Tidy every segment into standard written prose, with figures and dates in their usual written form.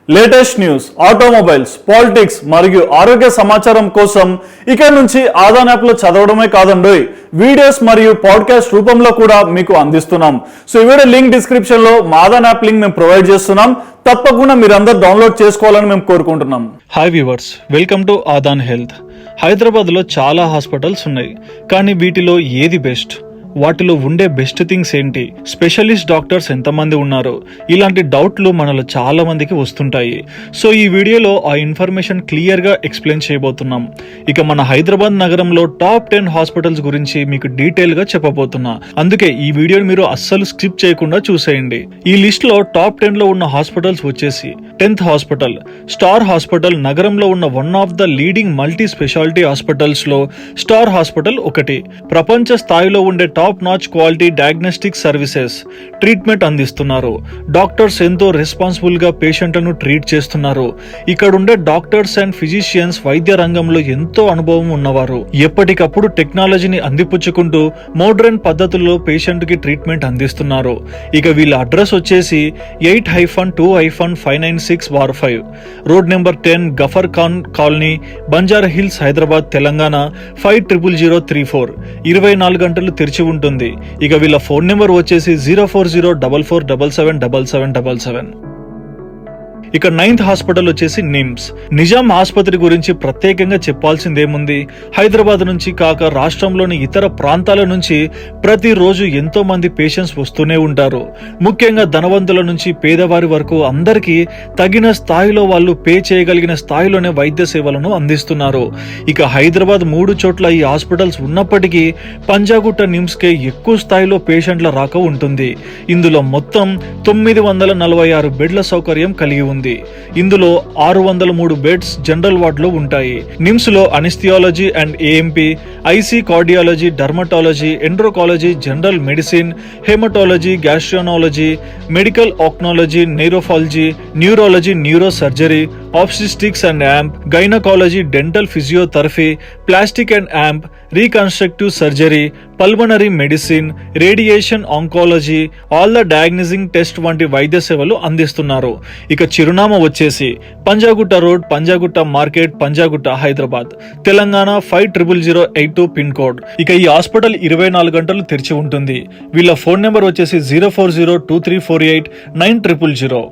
Latest news, automobiles, politics మరియు ఆరోగ్య సమాచారం కోసం ఇక నుంచి ఆదాన్ యాప్లో చదవడమే కాదండోయ్, వీడియోస్ మరియు పాడ్కాస్ట్ రూపంలో కూడా మీకు అందిస్తున్నాం. సో ఈ వీడియో లింక్ డిస్క్రిప్షన్ లో మా ఆదాన్ యాప్ లింక్ మేము ప్రొవైడ్ చేస్తున్నాం. తప్పకుండా మీరందరూ డౌన్లోడ్ చేసుకోవాలని మేము కోరుకుంటున్నాం. Hi viewers, welcome to Aadhan health. హైదరాబాద్లో చాలా హాస్పిటల్స్ ఉన్నాయి, కానీ వీటిలో ఏది బెస్ట్? వాటిలో ఉండే బెస్ట్ థింగ్స్ ఏంటి? స్పెషలిస్ట్ డాక్టర్స్ ఎంతమంది ఉన్నారు? ఇలాంటి డౌట్లు మనలో చాలా మందికి వస్తుంటాయి. సో ఈ వీడియోలో ఆ ఇన్ఫర్మేషన్ క్లియర్గా ఎక్స్ప్లెయిన్ చేయబోతున్నాం. ఇక మన హైదరాబాద్ నగరంలో టాప్ 10 హాస్పిటల్స్ గురించి మీకు డీటెయిల్గా చెప్పబోతున్నా. అందుకే ఈ వీడియోని మీరు అస్సలు స్కిప్ చేయకుండా చూసేయండి. ఈ లిస్ట్ లో టాప్ 10 లో ఉన్న హాస్పిటల్స్ వచ్చేసి 10th హాస్పిటల్, స్టార్ హాస్పిటల్. నగరంలో ఉన్న one of the leading multi speciality hospitals లో స్టార్ హాస్పిటల్ ఒకటి. ప్రపంచ స్థాయిలో ఉండే top notch quality diagnostic services, treatment అందిస్తున్నారు. డాక్టర్స్ ఎంతో రెస్పాన్సిబుల్ గా పేషెంట్లను ట్రీట్ చేస్తున్నారు. ఇక్కడ ఉండే డాక్టర్స్ అండ్ ఫిజిషియన్స్ వైద్య రంగంలో ఎంతో అనుభవం ఉన్నవారు. ఎప్పటికప్పుడు టెక్నాలజీని అందిపుచ్చుకుంటూ మోడర్న్ పద్ధతుల్లో పేషెంట్ కి ట్రీట్మెంట్ అందిస్తున్నారు. ఇక వీళ్ళ అడ్రస్ వచ్చేసి 8-2-596-5 road number 10, Gafar Khan colony, Banjara Hills, Hyderabad, Telangana 500034. 24 గంటలు తెరిచి ఉంటుంది. ఇక వీళ్ళ ఫోన్ నెంబర్ వచ్చేసి 04044777777. ఇక 9th హాస్పిటల్ వచ్చేసి నిమ్స్. నిజాం ఆసుపత్రి గురించి ప్రత్యేకంగా చెప్పాల్సిందేముంది? హైదరాబాద్ నుంచి కాక రాష్ట్రంలోని ఇతర ప్రాంతాల నుంచి ప్రతిరోజు ఎంతో మంది పేషెంట్స్ వస్తూనే ఉంటారు. ముఖ్యంగా ధనవంతుల నుంచి పేదవారి వరకు అందరికీ తగిన స్థాయిలో వాళ్ళు పే చేయగలిగిన స్థాయిలోనే వైద్య సేవలను అందిస్తున్నారు. ఇక హైదరాబాద్ 3 చోట్ల ఈ హాస్పిటల్స్ ఉన్నప్పటికీ పంజాగుట్ట నిమ్స్ కే ఎక్కువ స్థాయిలో పేషెంట్ల రాక ఉంటుంది. ఇందులో మొత్తం 946 బెడ్ల సౌకర్యం కలిగి ఉంది. ఇందులో 603 బెడ్స్ జనరల్ వార్డ్ లో ఉంటాయి. నిమ్స్ లో anaesthesiology and AMP, IC, cardiology, dermatology, endocrinology, general medicine, haematology, gastroenterology, medical oncology, nephrology, neurology, neuro surgery, obstetrics and amp, gynaecology, dental physiotherapy, plastic and amp, reconstructive surgery, pulmonary medicine, radiation oncology, all the diagnosing test వంటి వైద్య సేవలు అందిస్తున్నారు. ఇక చిరునామా వచ్చేసి Panjagutta road, Panjagutta market, Panjagutta, Hyderabad, Telangana 500082 pin code. ఇక ఈ hospital 24 గంటలు తెరిచి ఉంటుంది. వీళ్ళ ఫోన్ నెంబర్ వచ్చేసి 04023489000.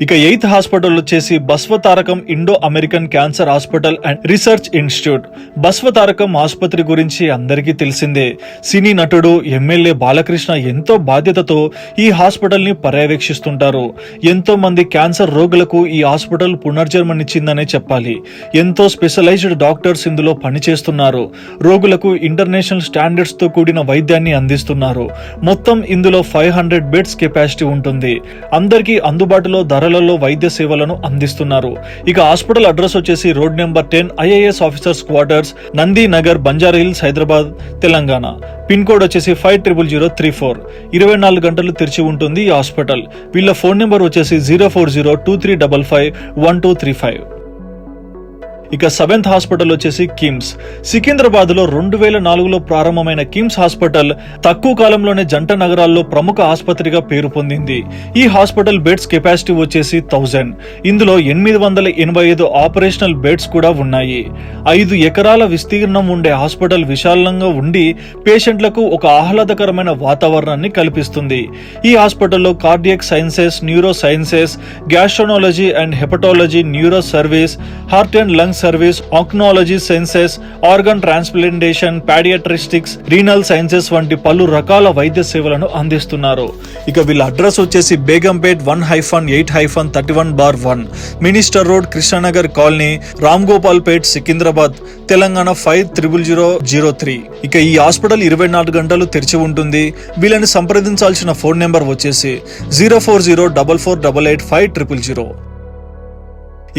ఇక 8th హాస్పిటల్ వచ్చేసి Basavatarakam Indo American cancer hospital and research institute. Basavatarakam ఆసుపత్రి గురించి అందరికీ తెలిసిందే. సినీ నటుడు, ఎమ్మెల్యే బాలకృష్ణ ఎంతో బాధ్యతతో ఈ హాస్పిటల్ ని పర్యవేక్షిస్తుంటారు. ఎంతో మంది క్యాన్సర్ రోగులకు ఈ హాస్పిటల్ పునర్జన్మనిచ్చిందనే చెప్పాలి. ఎంతో స్పెషలైజ్డ్ డాక్టర్స్ ఇందులో పనిచేస్తున్నారు. రోగులకు ఇంటర్నేషనల్ స్టాండర్డ్స్ తో కూడిన వైద్యాన్ని అందిస్తున్నారు. మొత్తం ఇందులో 500 బెడ్స్ కెపాసిటీ ఉంటుంది. అందరికీ అందుబాటులో ధరలలో వైద్య సేవలను అందిస్తున్నారు. ఇక హాస్పిటల్ అడ్రస్ వచ్చేసి road number 10, IAS officers quarters, Nandi Nagar, Banjara Hills, Hyderabad, Telangana. Pin code వచ్చేసి 500034. 24 గంటలు తెరిచి ఉంటుంది ఈ హాస్పిటల్. వీళ్ళ ఫోన్ నెంబర్ వచ్చేసి 04023551235. ఇక 7th హాస్పిటల్ వచ్చేసి కిమ్స్. సికింద్రాబాద్ లో 2004లో ప్రారంభమైన కిమ్స్ హాస్పిటల్ తక్కువ కాలంలోనే జంట నగరాల్లో ప్రముఖ ఆసుపత్రిగా పేరు పొందింది. ఈ హాస్పిటల్ బెడ్స్ కెపాసిటీ వచ్చేసి 1000. ఇందులో 885 ఆపరేషనల్ బెడ్స్ కూడా ఉన్నాయి. 5 ఎకరాల విస్తీర్ణం ఉండే హాస్పిటల్ విశాలంగా ఉండి పేషెంట్లకు ఒక ఆహ్లాదకరమైన వాతావరణాన్ని కల్పిస్తుంది. ఈ హాస్పిటల్లో cardiac sciences, neuro sciences, gastroenterology and hepatology, neuro service, heart and lung service, oncology sciences, organ transplantation, paediatrics, renal sciences వంటి పలు రకాల వైద్య సేవలను అందిస్తున్నారు. ఇక వీళ్ళ అడ్రస్ వచ్చేసి Begumpet 1-8-31/1, minister road, Krishnanagar colony, Ram Gopal Pet, Secunderabad, Telangana 500003. ఇక ఈ హాస్పిటల్ 24 గంటలు తెరిచి ఉంటుంది. వీళ్ళని సంప్రదించాల్సిన ఫోన్ నెంబర్ వచ్చేసి 04044885000.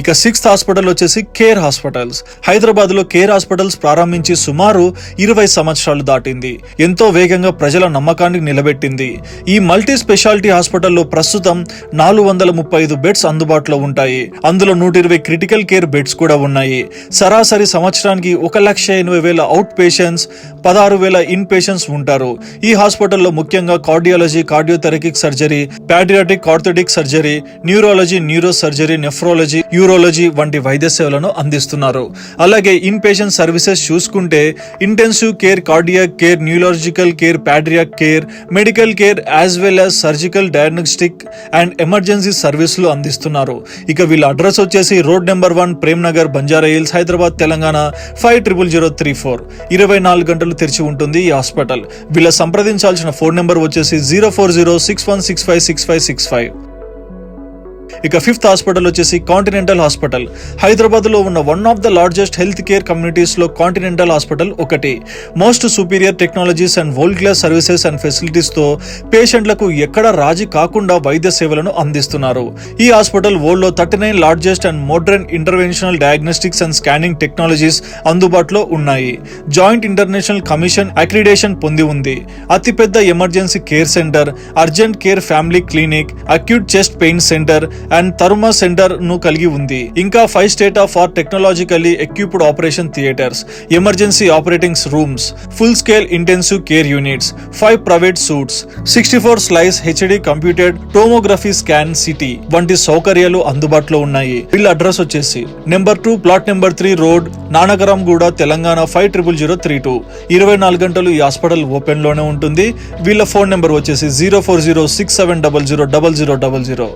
ఇక 6th హాస్పిటల్ వచ్చేసి కేర్ హాస్పిటల్స్. హైదరాబాద్ లో కేర్ హాస్పిటల్స్ ప్రారంభించి సుమారు 20 సంవత్సరాలు దాటింది. ఎంతో వేగంగా ప్రజల నమ్మకాన్ని నిలబెట్టింది. ఈ మల్టీ స్పెషాలిటీ హాస్పిటల్లో ప్రస్తుతం 435 బెడ్స్ అందుబాటులో ఉంటాయి. అందులో 120 క్రిటికల్ కేర్ బెడ్స్ కూడా ఉన్నాయి. సరాసరి సంవత్సరానికి 1,80,000 అవుట్ పేషెంట్స్, 16,000 ఇన్ పేషెంట్స్ ఉంటారు. ఈ హాస్పిటల్లో ముఖ్యంగా cardiology, cardiothoracic surgery, paediatric orthotic surgery, neurology, neuro surgery, nephrology, urology వంటి వైద్య సేవలను అందిస్తున్నారు. అలాగే ఇన్ పేషెంట్ సర్వీసెస్ చూసుకుంటే intensive care, cardiac care, neurological care, paediatric care, medical care as well as surgical, diagnostic and emergency సర్వీసులు అందిస్తున్నారు. ఇక వీళ్ళ అడ్రస్ వచ్చేసి road number 1, Prem Nagar, Banjara Hills, Hyderabad, Telangana 500034. 24 గంటలు తెరిచి ఉంటుంది ఈ హాస్పిటల్. వీళ్ళ సంప్రదించాల్సిన ఫోన్ నెంబర్ వచ్చేసి 04061656565. ఇక 5th హాస్పిటల్ వచ్చేసి కాంటినెంటల్ హాస్పిటల్. హైదరాబాద్ లో ఉన్న one of the largest health care communities లో కాంటినెంటల్ హాస్పిటల్ ఒకటి. Most superior technologies and world class services and facilities తో పేషెంట్లకు ఎక్కడ రాజీ కాకుండా వైద్య సేవలను అందిస్తున్నారు. ఈ హాస్పిటల్ వరల్డ్ లో 39 largest and modern interventional diagnostics and scanning technologies అందుబాటులో ఉన్నాయి. జాయింట్ ఇంటర్నేషనల్ కమిషన్ అక్రిడేషన్ పొంది ఉంది. అతిపెద్ద emergency care centre, urgent care family clinic, acute chest pain centre and trauma centre ను కలిగి ఉంది. ఇంకా 5 state of art technologically equipped operation theatres, emergency operating rooms, full scale intensive care units, 5 private suites, 64 slice HD computed tomography scan CT వంటి సౌకర్యాలు అందుబాటులో ఉన్నాయి. వీళ్ళ address వచ్చేసి number 2, plot number 3 road, Nanakram గూడ, తెలంగాణ 500032. 24 గంటలు ఈ హాస్పిటల్ ఓపెన్ లోనే ఉంటుంది. వీళ్ళ ఫోన్ నెంబర్ వచ్చేసి 04067000000.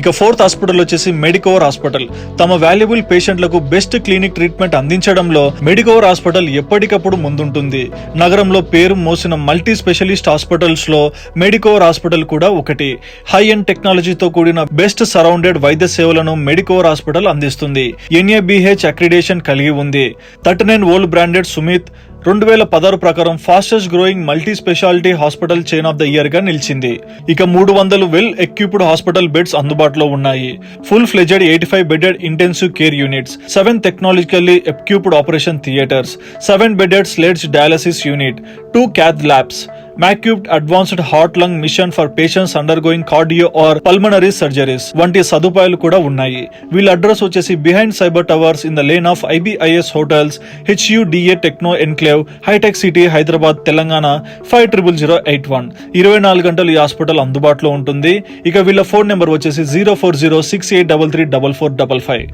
ఇక 4th హాస్పిటల్ వచ్చేసి మెడికవర్ హాస్పిటల్. తమ వాల్యుబుల్ పేషెంట్లకు బెస్ట్ క్లినిక్ ట్రీట్మెంట్ అందించడంలో మెడికవర్ హాస్పిటల్ ఎప్పటికప్పుడు ముందుంటుంది. నగరంలో పేరు మోసిన మల్టీ స్పెషలిస్ట్ హాస్పిటల్స్ లో మెడికవర్ హాస్పిటల్ కూడా ఒకటి. హై ఎండ్ టెక్నాలజీతో కూడిన బెస్ట్ సరౌండెడ్ వైద్య సేవలను మెడికవర్ హాస్పిటల్ అందిస్తుంది. NABH అక్రిడేషన్ కలిగి ఉంది. 39 ఓల్డ్ బ్రాండెడ్ సుమిత్ 2016 ప్రకారం fastest growing multi speciality hospital chain of the year గా నిలిచింది. ఇక 300 వెల్ ఎక్విప్డ్ హాస్పిటల్ బెడ్స్ అందుబాటులో ఉన్నాయి. Full fledged 85 bedded intensive care units, 7 technologically equipped operation theatres, 7 bedded sledge dialysis unit, 2 cath labs, Macubed advanced heart lung mission for patients undergoing cardio or pulmonary surgeries వంటి సదుపాయాలు కూడా ఉన్నాయి. వీళ్ళ address వచ్చేసి behind cyber towers in the lane of IBIS hotels, HUDA techno enclave, Hitech City, Hyderabad, Telangana 500081. 24 గంటలు ఈ hospital అందుబాటులో ఉంటుంది. ఇక వీళ్ళ ఫోన్ నెంబర్ వచ్చేసి 04068334455.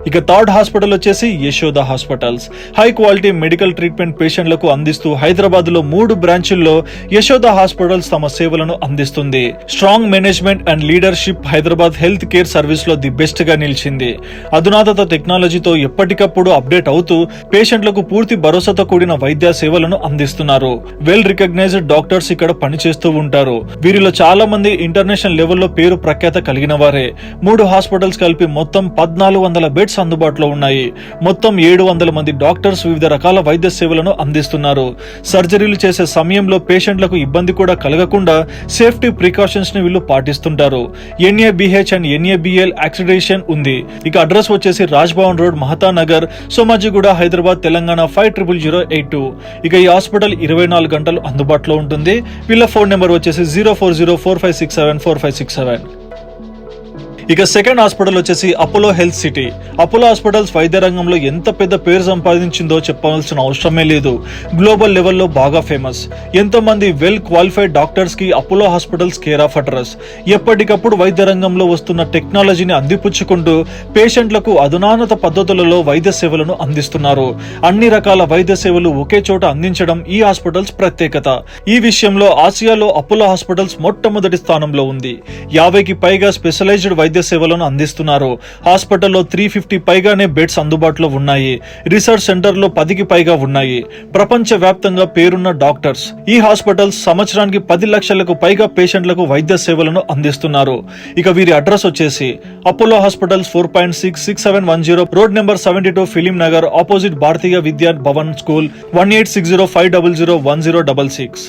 ఇక 3rd హాస్పిటల్ వచ్చేసి Yashoda hospitals. High quality medical treatment పేషెంట్లకు అందిస్తూ హైదరాబాద్ లో 3 బ్రాంచుల్లో యశోద హాస్పిటల్స్ తమ సేవలను అందిస్తుంది. Strong management and leadership Hyderabad health care service లో ది బెస్ట్ గా నిలిచింది. అధునాతన టెక్నాలజీతో ఎప్పటికప్పుడు అప్డేట్ అవుతూ పేషెంట్లకు పూర్తి భరోసాతో కూడిన వైద్య సేవలను అందిస్తున్నారు. వెల్ రికగ్నైజ్డ్ డాక్టర్స్ ఇక్కడ పనిచేస్తూ ఉంటారు. వీరిలో చాలా మంది ఇంటర్నేషనల్ లెవెల్లో పేరు ప్రఖ్యాత కలిగిన వారే. 3 హాస్పిటల్స్ కలిపి మొత్తం 1400 బెడ్స్ అందుబాటులో ఉన్నాయి. మొత్తం 700 మంది డాక్టర్స్ వివిధ రకాల వైద్య సేవలను అందిస్తున్నారు. సర్జరీలు చేసే సమయంలో పేషెంట్లకు ఇబ్బంది కూడా కలగకుండా సేఫ్టీ ప్రికాషన్స్ ని వీళ్ళు పాటిస్తుంటారు. NABH అండ్ NABL అక్రిడేషన్ ఉంది. ఇక అడ్రస్ వచ్చేసి రాజ్ భవన్ రోడ్, మహతా నగర్, సోమాజిగూడ, హైదరాబాద్, తెలంగాణ 500082. ఇక ఈ హాస్పిటల్ 24 గంటలు అందుబాటులో ఉంటుంది. వీళ్ళ ఫోన్ నెంబర్ వచ్చేసి 04045674567. ఇక 2nd హాస్పిటల్ వచ్చేసి Apollo health city. Apollo hospitals వైద్య రంగంలో ఎంత పెద్ద పేరు సంపాదించిందో చెప్పవలసిన అవసరమే లేదు. గ్లోబల్ లెవెల్లో బాగా ఫేమస్. ఎంతో మంది వెల్ క్వాలిఫైడ్ డాక్టర్స్ కి Apollo hospitals care of address. ఎప్పటికప్పుడు వైద్య రంగంలో వస్తున్న టెక్నాలజీని అందిపుచ్చుకుంటూ పేషెంట్లకు అధునాతన పద్ధతులలో వైద్య సేవలను అందిస్తున్నారు. అన్ని రకాల వైద్య సేవలు ఒకే చోట అందించడం ఈ హాస్పిటల్స్ ప్రత్యేకత. ఈ విషయంలో ఆసియాలో అపోలో హాస్పిటల్స్ మొట్టమొదటి స్థానంలో ఉంది. 50కి పైగా స్పెషలైజ్డ్ వైద్య సేవలను అందిస్తున్నారు. హాస్పిటల్లో 350 పైగానే బెడ్స్ అందుబాటులో ఉన్నాయి. రీసెర్చ్ సెంటర్ లో 10కి పైగా ఉన్నాయి. ప్రపంచ వ్యాప్తంగా పేరున్న డాక్టర్స్. ఈ హాస్పిటల్స్ సంవత్సరానికి 10 లక్షలకు పైగా పేషెంట్లకు వైద్య సేవలను అందిస్తున్నారు. ఇక వీరి అడ్రస్ వచ్చేసి Apollo hospitals 4.66710 road number 72, Film Nagar, opposite Bharatiya Vidya Bhavan school, 186050010066.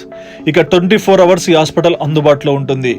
ఇక 24 hours ఈ హాస్పిటల్ అందుబాటులో ఉంటుంది.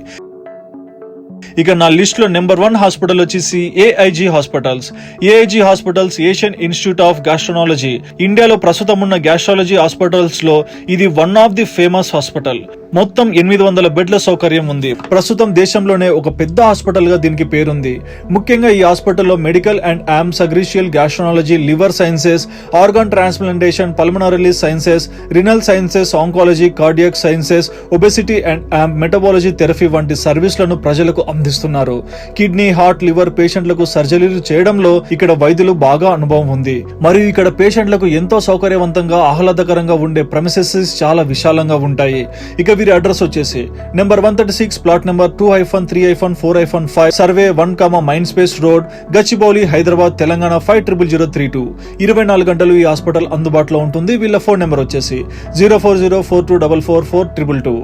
ఇక నా లిస్ట్ లో నెంబర్ 1 హాస్పిటల్ వచ్చేసి AIG hospitals. AIG hospitals Asian institute of gastrology. ఇండియాలో ప్రస్తుతం ఉన్న గ్యాస్ట్రాలజీ హాస్పిటల్స్ లో ఇది one of the famous hospital. మొత్తం 800 బెడ్ల సౌకర్యం ఉంది. ప్రస్తుతం దేశంలోనే ఒక పెద్ద హాస్పిటల్ గా దీనికి పేరుంది. ముఖ్యంగా ఈ హాస్పిటల్లో medical and surgical gastroenterology, liver sciences, organ transplantation, pulmonary sciences, renal sciences, oncology, cardiac sciences, obesity and metabolic therapy వంటి సర్వీసులను ప్రజలకు అందిస్తున్నారు. కిడ్నీ, హార్ట్, లివర్ పేషెంట్లకు సర్జరీలు చేయడంలో ఇక్కడ వైద్యులు బాగా అనుభవం ఉంది. మరియు ఇక్కడ పేషెంట్లకు ఎంతో సౌకర్యవంతంగా, ఆహ్లాదకరంగా ఉండే ప్రెమిసెస్ చాలా విశాలంగా ఉంటాయి. ఇక వీరి అడ్రస్ వచ్చేసి number 136, plot number 2-3-4-5 survey 1, mind space road, Gachibowli, Hyderabad, Telangana 500032. 24 గంటలు ఈ హాస్పిటల్ అందుబాటులో ఉంటుంది. వీళ్ళ ఫోన్ నెంబర్ వచ్చేసి 0404244442.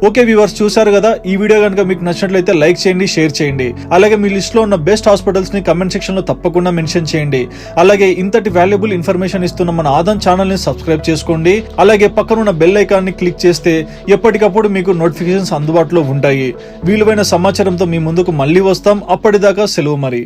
ఓకే వ్యూవర్స్, చూసారు కదా. ఈ వీడియో కనుక మీకు నచ్చినట్లయితే లైక్ చేయండి, షేర్ చేయండి. అలాగే మీ లిస్ట్ లో ఉన్న బెస్ట్ హాస్పిటల్స్ ని కమెంట్ సెక్షన్ లో తప్పకుండా మెన్షన్ చేయండి. అలాగే ఇంతటి వాల్యుబుల్ ఇన్ఫర్మేషన్ ఇస్తున్న మన ఆదాన్ ఛానల్ ని సబ్స్క్రైబ్ చేసుకోండి. అలాగే పక్కనున్న బెల్ ఐకాన్ ని క్లిక్ చేస్తే ఎప్పటికప్పుడు మీకు నోటిఫికేషన్స్ అందుబాటులో ఉంటాయి. విలువైన సమాచారంతో మీ ముందుకు మళ్ళీ వస్తాం. అప్పటిదాకా సెలవు మరి.